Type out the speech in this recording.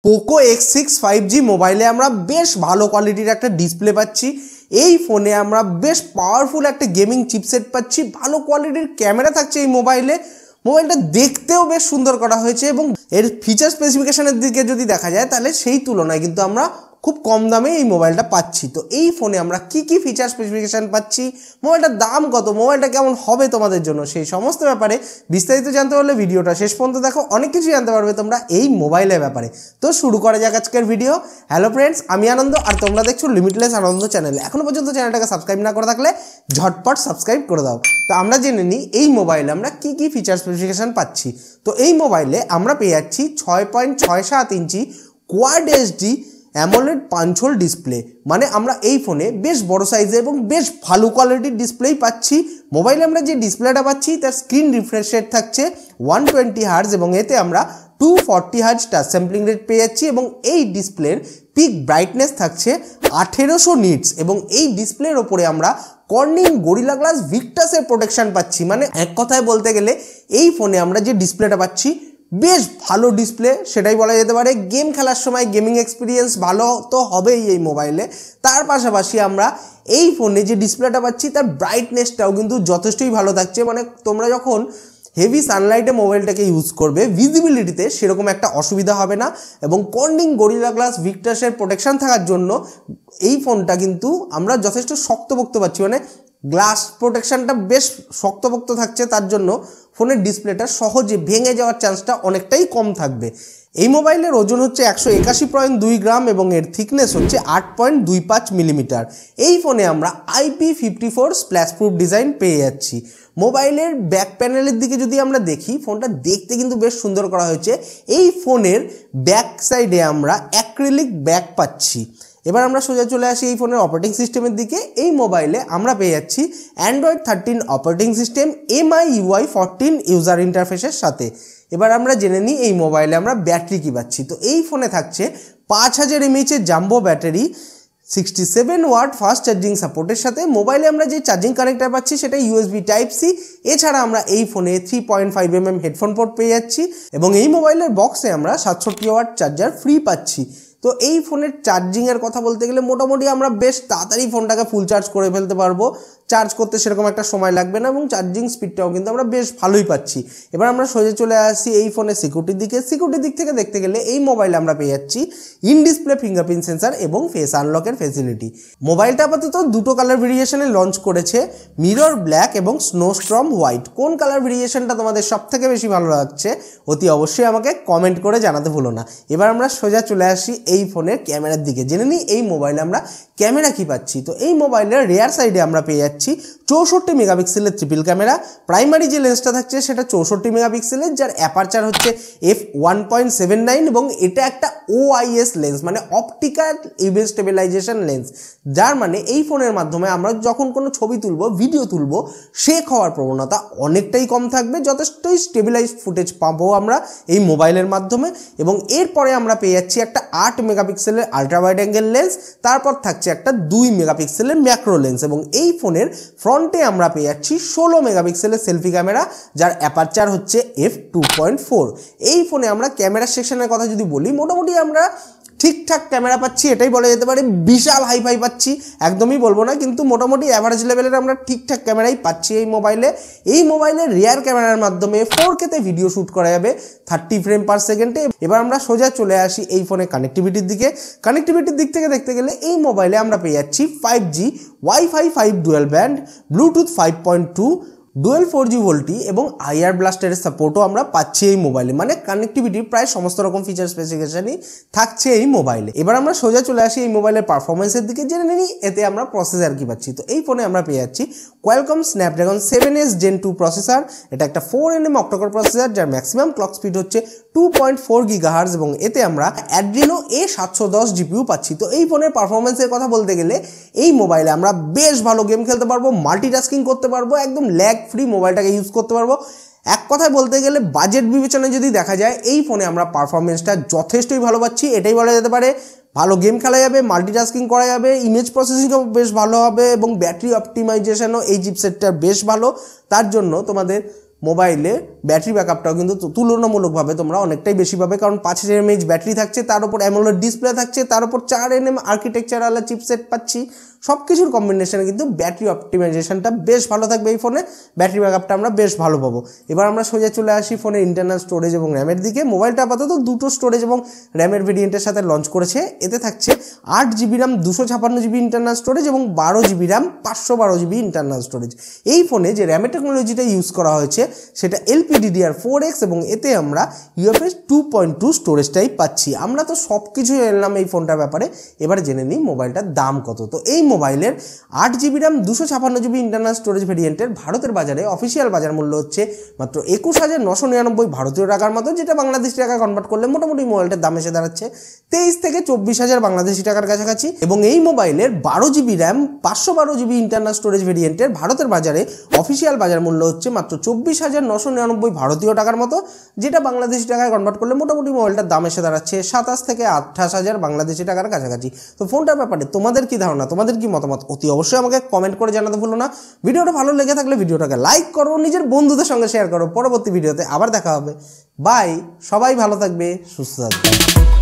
Poco X6 5G মোবাইলে আমরা বেশ ভালো কোয়ালিটির একটা ডিসপ্লে পাচ্ছি। এই ফোনে আমরা বেশ পাওয়ারফুল একটা গেমিং চিপসেট পাচ্ছি, ভালো কোয়ালিটির ক্যামেরা থাকছে এই মোবাইলে। মোবাইলটা দেখতেও বেশ সুন্দর করা হয়েছে এবং এর ফিচার স্পেসিফিকেশনের দিকে যদি দেখা যায় তাহলে সেই তুলনায় কিন্তু আমরা খুব কম দামে এই মোবাইলটা পাচ্ছি। তো এই ফোনে আমরা কি কি ফিচার স্পেসিফিকেশন পাচ্ছি, মোবাইলটার দাম কত, মোবাইলটা কেমন হবে তোমাদের জন্য, সেই সমস্ত ব্যাপারে বিস্তারিত জানতে হলে ভিডিওটা শেষ পর্যন্ত দেখো, অনেক কিছু জানতে পারবে তোমরা এই মোবাইলের ব্যাপারে। তো শুরু করা যাক আজকের ভিডিও। হ্যালো ফ্রেন্ডস, আমি আনন্দ আর তোমরা দেখছো লিমিটলেস আনন্দ চ্যানেলে। এখনো পর্যন্ত চ্যানেলটাকে সাবস্ক্রাইব না করে থাকলে ঝটপট সাবস্ক্রাইব করে দাও। তো আমরা জেনে নিই এই মোবাইলে আমরা কি কি ফিচার স্পেসিফিকেশন পাচ্ছি। তো এই মোবাইলে আমরা পেয়ে যাচ্ছি 6.67 inch quad HD AMOLED punch hole display, মানে আমরা এই ফোনে বেশ বড় সাইজে এবং বেশ ভালো কোয়ালিটির ডিসপ্লেই পাচ্ছি। মোবাইলে আমরা যে ডিসপ্লেটা পাচ্ছি তার স্ক্রিন রিফ্রেশ রেট থাকছে 120 হার্জ এবং এতে আমরা 240 হার্জ টাচ স্যাম্পলিং রেট পেয়ে যাচ্ছি এবং এই ডিসপ্লের পিক ব্রাইটনেস থাকছে 1800 নিটস এবং এই ডিসপ্লের ওপরে আমরা কর্নিং গরিলা গ্লাস ভিক্টাসের প্রোটেকশন পাচ্ছি। মানে এক কথায় বলতে গেলে এই ফোনে আমরা যে ডিসপ্লেটা পাচ্ছি বেশ ভালো ডিসপ্লে, সেটাই বলা যেতে পারে। গেম খেলার সময় গেমিং এক্সপিরিয়েন্স ভালো তো হবেই এই মোবাইলে, তার পাশাপাশি আমরা এই ফোনে যে ডিসপ্লেটা পাচ্ছি তার ব্রাইটনেসটাও কিন্তু যথেষ্টই ভালো থাকছে। মানে তোমরা যখন হেভি সানলাইটে মোবাইলটাকে ইউজ করবে ভিজিবিলিটিতে সেরকম একটা অসুবিধা হবে না এবং কর্নিং গরিলা গ্লাস ভিক্টাসের প্রোটেকশন থাকার জন্য এই ফোনটা কিন্তু আমরা যথেষ্ট শক্তপোক্ত পাচ্ছি। মানে গ্লাস প্রোটেকশনটা বেশ শক্তপোক্ত থাকছে, তার জন্য ফোনের ডিসপ্লেটা সহজে ভেঙে যাওয়ার চান্সটা অনেকটাই কম থাকবে। এই মোবাইলের ওজন হচ্ছে 181.2 গ্রাম এবং এর থিকনেস হচ্ছে 8.25 মিলিমিটার। এই ফোনে আমরা IP54 স্প্ল্যাশ প্রুফ ডিজাইন পেয়ে যাচ্ছি। মোবাইলের ব্যাক প্যানেলের দিকে যদি আমরা দেখি, ফোনটা দেখতে কিন্তু বেশ সুন্দর করা হয়েছে। এই ফোনের ব্যাক সাইডে আমরা অ্যাক্রিলিক ব্যাক পাচ্ছি। এবার আমরা সোজা চলে আসি এই ফোনের অপারেটিং সিস্টেমের দিকে। এই মোবাইলে আমরা পেয়ে যাচ্ছি Android 13 operating system MIUI 14 user ইন্টারফেসের সাথে। এবার আমরা জেনে নিই এই মোবাইলে আমরা ব্যাটারি কী পাচ্ছি। তো এই ফোনে থাকছে 5000 mAh jumbo battery, 67 watt fast charging সাপোর্টের সাথে। মোবাইলে আমরা যে চার্জিং কানেক্টার পাচ্ছি সেটা USB Type-C। এছাড়া আমরা এই ফোনে 3.5mm হেডফোন পোর্ট পেয়ে যাচ্ছি এবং এই মোবাইলের বক্সে আমরা 67 ওয়াট চার্জার ফ্রি পাচ্ছি। তো এই ফোনের চার্জিংয়ের কথা বলতে গেলে মোটামুটি আমরা বেশ তাড়াতাড়ি ফোনটাকে ফুল চার্জ করে ফেলতে পারবো, চার্জ করতে সেরকম একটা সময় লাগবে না এবং চার্জিং স্পিডটাও কিন্তু আমরা বেশ ভালোই পাচ্ছি। এবার আমরা সোজা চলে আসি এই ফোনের সিকিউরিটির দিকে। সিকিউরিটির দিক থেকে দেখতে গেলে এই মোবাইলে আমরা পেয়ে যাচ্ছি ইন ডিসপ্লে ফিঙ্গারপ্রিন্ট সেন্সার এবং ফেস আনলকের ফেসিলিটি। মোবাইলটা আপাতত দুটো কালার ভেরিয়েশনে লঞ্চ করেছে, মিরর ব্ল্যাক এবং স্নোস্টর্ম হোয়াইট। কোন কালার ভেরিয়েশনটা তোমাদের সব থেকে বেশি ভালো লাগছে অতি অবশ্যই আমাকে কমেন্ট করে জানাতে ভুলো না। এবার আমরা সোজা চলে আসি এই ফোনের ক্যামেরার দিকে। জেনে নিই এই মোবাইলে আমরা ক্যামেরা কি পাচ্ছি। তো এই মোবাইলের রেয়ার সাইডে আমরা পেয়ে যাচ্ছি 64 মেগাপিক্সেলের ট্রিপল ক্যামেরা। প্রাইমারি যে লেন্সটা থাকছে সেটা 64 মেগাপিক্সেলের, যার অ্যাপারচার হচ্ছে f1.79 এবং এটা একটা OIS লেন্স, মানে অপটিক্যাল ইমেজ স্টেবিলাইজেশন লেন্স। যার মানে এই ফোনের মাধ্যমে আমরা যখন কোনো ছবি তুলবো, ভিডিও তুলবো, শেক হওয়ার প্রবণতা অনেকটাই কম থাকবে, যথেষ্টই স্টেবিলাইজড ফুটেজ পাবো আমরা এই মোবাইলের মাধ্যমে। এবং এরপরে আমরা পেয়ে যাচ্ছি একটা 8 মেগাপিক্সেলের আলট্রা ওয়াইড অ্যাঙ্গেল লেন্স, তারপর থাকছে একটা 2 মেগাপিক্সেলের ম্যাক্রো লেন্স এবং এই ফোনের ফ্রন্টে আমরা পেয়ে যাচ্ছি 16 মেগাপিক্সেলের সেলফি ক্যামেরা, যার অ্যাপারচার হচ্ছে f2.4। এই ফোনে আমরা ক্যামেরা সেকশনের কথা যদি বলি, মোটামুটি আমরা ঠিকঠাক ক্যামেরা পাচ্ছি, এটাই বলা যেতে পারে। বিশাল হাইফাই পাচ্ছি একদমই বলবো না, কিন্তু মোটামুটি অ্যাভারেজ লেভেলের আমরা ঠিকঠাক ক্যামেরাই পাচ্ছি এই মোবাইলে। এই মোবাইলের রিয়ার ক্যামেরার মাধ্যমে 4K-তে ভিডিও শ্যুট করা যাবে 30 ফ্রেম পার সেকেন্ডে। এবার আমরা সোজা চলে আসি এই ফোনের কানেক্টিভিটির দিকে। কানেক্টিভিটির দিক থেকে দেখতে গেলে এই মোবাইলে আমরা পেয়ে যাচ্ছি 5G, Wi-Fi 5 dual band, Bluetooth 5.2, dual 4G VoLTE এবং IR ব্লাস্টারের সাপোর্টও আমরা পাচ্ছি এই মোবাইলে। মানে কানেক্টিভিটির প্রায় সমস্ত রকম ফিচার স্পেসিফিকেশনই থাকছে এই মোবাইলে। এবার আমরা সোজা চলে আসি এই মোবাইলের পারফরমেন্সের দিকে। জেনে নিই এতে আমরা প্রসেসর কি পাচ্ছি। তো এই ফোনে আমরা পেয়ে যাচ্ছি Qualcomm Snapdragon 7S Gen 2 processor. এটা একটা 4nm অক্টোকোর প্রসেসর, যার ম্যাক্সিমাম ক্লক স্পিড হচ্ছে 2.4 GHz এবং এতে আমরা অ্যাড্রিনো A710 GPU পাচ্ছি। তো এই ফোনের পারফরমেন্সের কথা বলতে গেলে এই মোবাইলে আমরা বেশ ভালো গেম খেলতে পারবো, মাল্টিটাস্কিং করতে পারবো, একদম ল্যাগ ফ্রি মোবাইলটাকে ইউজ করতে পারবো। এক কথায় বলতে গেলে বাজেট বিবেচনায় যদি দেখা যায় এই ফোনে আমরা পারফরমেন্সটা যথেষ্টই ভালো পাচ্ছি, এটাই বলা যেতে পারে। ভালো গেম খেলা যাবে, মাল্টিটাস্কিং করা যাবে, ইমেজ প্রসেসিংও বেশ ভালো হবে এবং ব্যাটারি অপটিমাইজেশনও এই চিপসেটটা বেশ ভালো। তার জন্য তোমাদের মোবাইলে ব্যাটারি ব্যাকআপটাও কিন্তু তুলনামূলকভাবে তোমরা অনেকটাই বেশি পাবে, কারণ 5000 mAh ব্যাটারি থাকছে, তার উপর অ্যামোলেড ডিসপ্লে থাকছে, তার উপর 4nm আর্কিটেকচারাল চিপসেট পাচ্ছি। সব কিছুর কম্বিনেশনে কিন্তু ব্যাটারি অপটিমাইজেশনটা বেশ ভালো থাকবে এই ফোনে, ব্যাটারি ব্যাকআপটা আমরা বেশ ভালো পাবো। এবার আমরা সোজা চলে আসি ফোনের ইন্টারনাল স্টোরেজ এবং র্যামের দিকে। মোবাইলটা আপাতত দুটো স্টোরেজ এবং র্যামের ভেরিয়েন্টের সাথে লঞ্চ করেছে। এতে থাকছে 8GB RAM 256GB internal storage এবং 12GB RAM 512GB internal storage. এই ফোনে যে র্যামের টেকনোলজিটা ইউজ করা হয়েছে সেটা LPDDR4X এবং এতে আমরা UFS 2.2 স্টোরেজ টাইপ পাচ্ছি। আমরা তো সব কিছুই এলাম এই ফোনটার ব্যাপারে, এবার জেনে নিই মোবাইলটার দাম কত। তো এই মোবাইলের 8GB RAM 256GB internal storage ভেরিয়েন্টের ভারতের বাজারে অফিসিয়াল বাজার মূল্য হচ্ছে মাত্র 21,999 ভারতীয় টাকার মতো, যেটা বাংলাদেশি টাকা কনভার্ট করলে মোটামুটি মোবাইলটার দাম এসে দাঁড়াচ্ছে 23 থেকে 24,000 বাংলাদেশি টাকার কাছাকাছি। এবং এই মোবাইলের 12GB RAM 512GB internal storage ভেরিয়েন্টের ভারতের বাজারে অফিসিয়াল বাজার মূল্য হচ্ছে মাত্র 24,999 ভারতীয় টাকার মতো, যেটা বাংলাদেশি টাকায় কনভার্ট করলে মোটামুটি মোবাইলটার দাম এসে দাঁড়াচ্ছে 27 থেকে 28,000 বাংলাদেশি টাকার কাছাকাছি। তো ফোনটার ব্যাপারে তোমাদের কি ধারণা, তোমাদের কি মতামত, অতি অবশ্যই আমাকে কমেন্ট করে জানাতে ভুলো না। ভিডিওটা ভালো লেগে থাকলে ভিডিওটাকে লাইক করো, নিজের বন্ধুদের সঙ্গে শেয়ার করো। পরবর্তী ভিডিওতে আবার দেখা হবে। বাই, সবাই ভালো থাকবে, সুস্থ থাকবে।